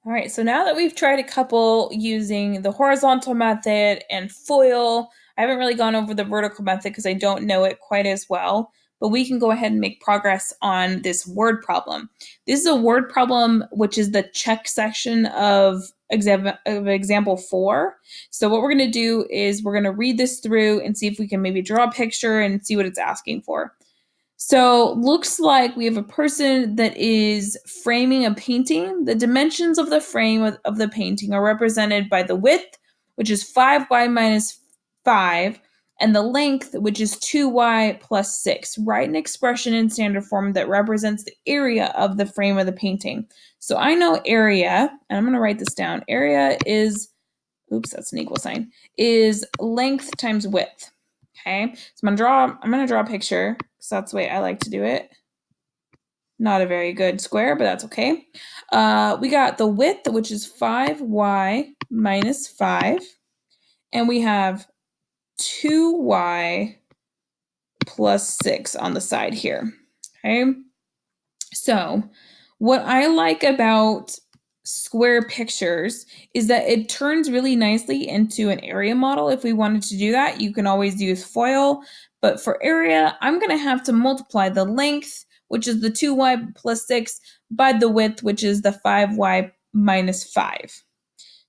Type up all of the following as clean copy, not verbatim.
All right, so now that we've tried a couple using the horizontal method and FOIL, I haven't really gone over the vertical method because I don't know it quite as well, but we can go ahead and make progress on this word problem. This is a word problem, which is the check section of example 4. So what we're going to do is we're going to read this through and see if we can maybe draw a picture and see what it's asking for. So looks like we have a person that is framing a painting. The dimensions of the frame of the painting are represented by the width, which is 5y minus 5, and the length, which is 2y plus 6. Write an expression in standard form that represents the area of the frame of the painting. So I know area, and I'm going to write this down. Area is, oops, that's an equal sign, is length times width. Okay, so I'm gonna draw a picture because that's the way I like to do it. Not a very good square, but that's okay. We got the width, which is 5y minus 5, and we have 2y plus 6 on the side here. Okay, so what I like about square pictures is that it turns really nicely into an area model. If we wanted to do that, you can always use FOIL, but for area, I'm going to have to multiply the length, which is the 2y plus 6, by the width, which is the 5y minus 5.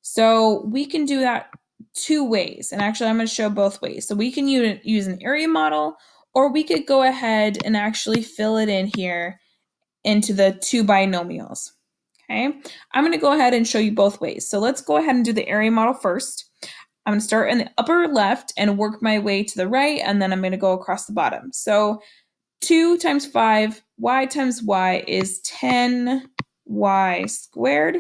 So we can do that two ways, and actually I'm going to show both ways. So we can use an area model, or we could go ahead and actually fill it in here into the two binomials. Okay, I'm going to go ahead and show you both ways. So let's go ahead and do the area model first. I'm going to start in the upper left and work my way to the right, and then I'm going to go across the bottom. So 2 times 5, y times y is 10y squared.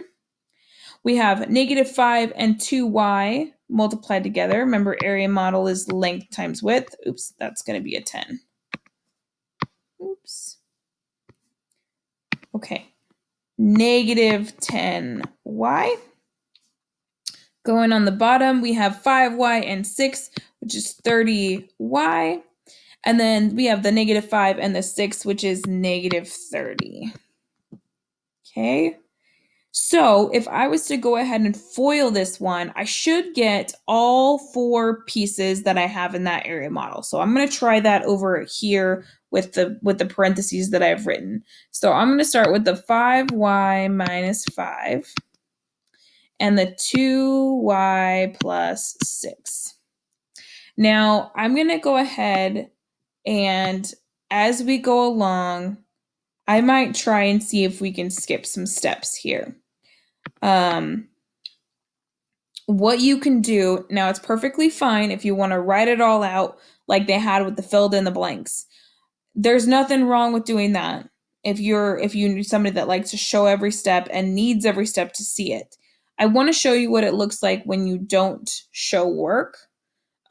We have negative 5 and 2y multiplied together. Remember, area model is length times width. Oops, that's going to be a 10. Oops. Okay, negative 10y. Going on the bottom, we have 5y and 6, which is 30y. And then we have the negative 5 and the 6, which is negative 30. Okay, so if I was to go ahead and FOIL this one, I should get all 4 pieces that I have in that area model. So I'm going to try that over here with the parentheses that I've written. So I'm going to start with the 5y minus 5 and the 2y plus 6. Now I'm going to go ahead and as we go along, I might try and see if we can skip some steps here. What you can do, now it's perfectly fine if you want to write it all out like they had with the filled in the blanks. There's nothing wrong with doing that if you're somebody that likes to show every step and needs every step to see it. I want to show you what it looks like when you don't show work.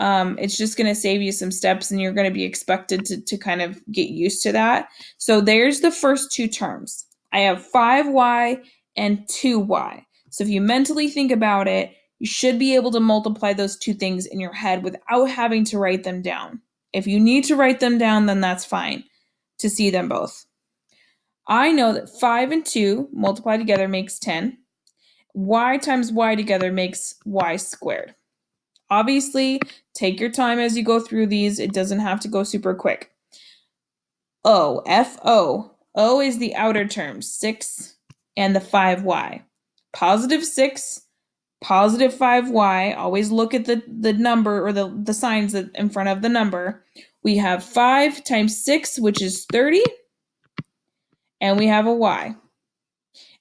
It's just going to save you some steps and you're going to be expected to kind of get used to that. So there's the first two terms. I have 5y and 2y. So if you mentally think about it, you should be able to multiply those two things in your head without having to write them down. If you need to write them down, then that's fine to see them both. I know that 5 and 2 multiplied together makes 10. Y times y together makes y squared. Obviously, take your time as you go through these. It doesn't have to go super quick. O, F-O. O is the outer term, 6 and the 5y. Positive 6, positive 5y. Always look at the number or the signs that in front of the number. We have 5 times 6, which is 30, and we have a y.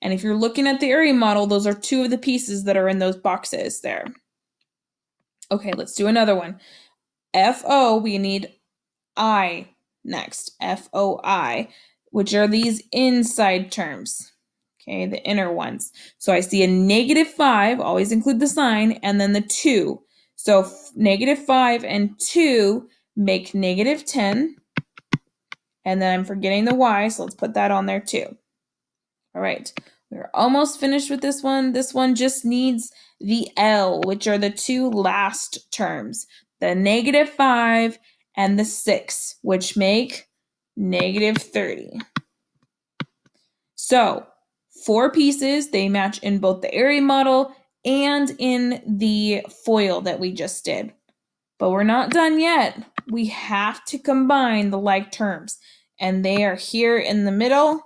And if you're looking at the area model, those are two of the pieces that are in those boxes there. Okay, let's do another one. F-O, we need I next, F-O-I, which are these inside terms, okay, the inner ones. So I see a negative 5, always include the sign, and then the 2. So negative 5 and 2 make negative 10, and then I'm forgetting the y, so let's put that on there too. All right, we're almost finished with this one. This one just needs the L, which are the two last terms, the negative 5 and the 6, which make negative 30. So 4 pieces. They match in both the area model and in the FOIL that we just did. But we're not done yet. We have to combine the like terms. And they are here in the middle,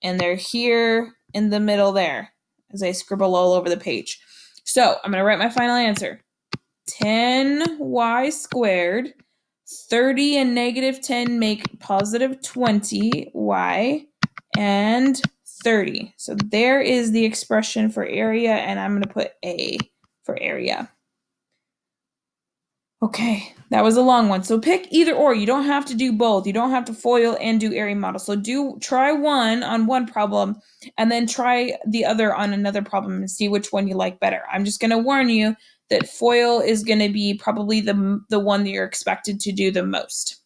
and they're here in the middle there, as I scribble all over the page. So I'm going to write my final answer. 10y squared, 30 and negative 10 make positive 20y, and 30. So there is the expression for area, and I'm going to put A for area. Okay, that was a long one. So pick either or. You don't have to do both. You don't have to FOIL and do area model. So try one on one problem and then try the other on another problem and see which one you like better. I'm just going to warn you that FOIL is going to be probably the one that you're expected to do the most.